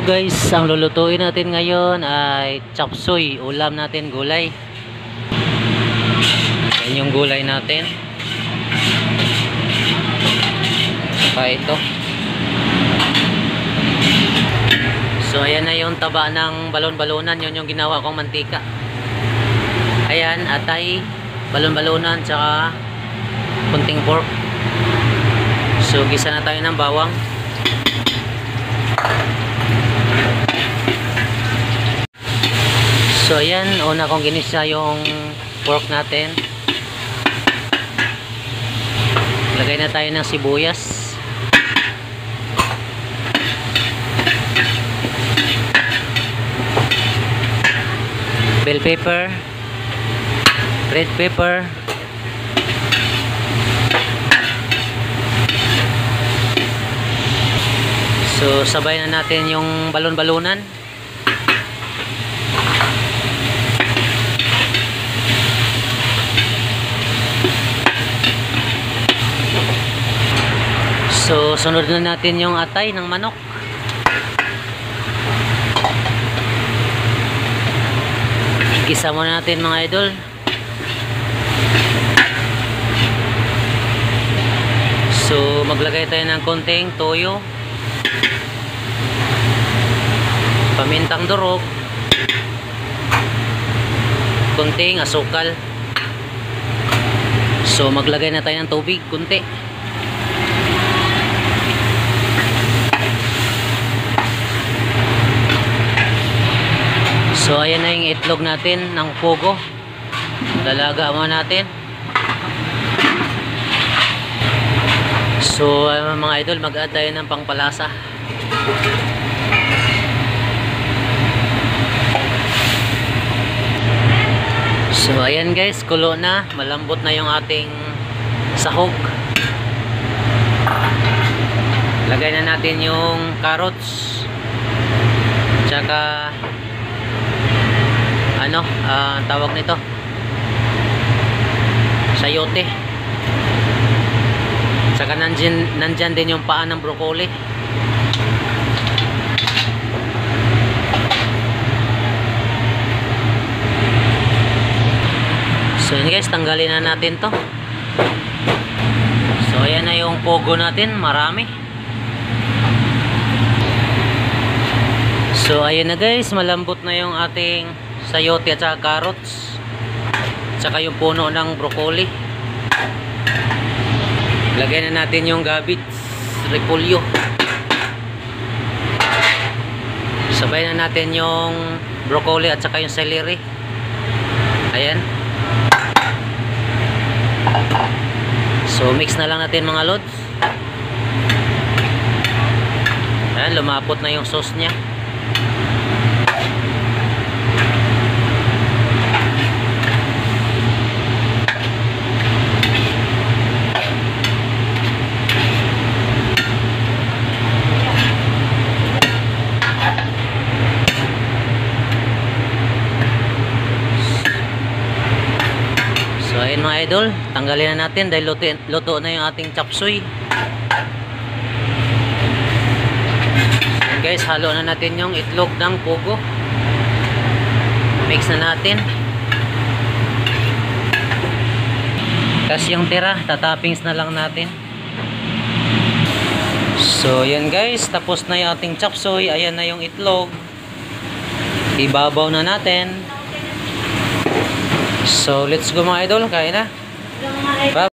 Guys, ang lulutuin natin ngayon ay chop suey. Ulam natin gulay. Yan yung gulay natin. Pa ito. So ayan na yung taba ng balon-balonan. Yun yung ginawa kong mantika. Ayan, atay, balon-balonan, tsaka kunting pork. So gisa na tayo ng bawang. So ayan, una kong ginisa yung pork natin. Lagay na tayo ng sibuyas. Bell pepper, red pepper, so sabay na natin yung balon-balonan. So sunod na natin yung atay ng manok. Igisa muna natin mga idol. So maglagay tayo ng konting toyo, pamintang durog, konting asukal. So maglagay na tayo ng tubig konti. So ayan na yung itlog natin ng pogo. Dalaga mo natin. So mga idol, mag-add tayo ng pangpalasa. So ayan guys, kulo na, malambot na yung ating sahog. Lagay na natin yung carrots, tsaka tawag nito, sayote. Saka nandyan din yung paa ng broccoli. So yun guys, tanggalin na natin to. So ayan na yung pogo natin, marami. So ayan na guys, malambot na yung ating sayote at saka carrots, tsaka yung puno ng broccoli. Lagyan na natin yung gabits, repolyo. Sabay na natin yung broccoli at saka yung celery. Ayan. So mix na lang natin mga lods. Ayan, lumapot na yung sauce nya. So ayun mga idol, tanggalin na natin dahil luto na yung ating chop suey. So guys, halo na natin yung itlog ng pogo. Mix na natin. Tapos yung tira, tatappings na lang natin. So yan guys, tapos na yung ating chop suey. Ayan na yung itlog. Ibabaw na natin. So let's go mga idol, kain na. Bye.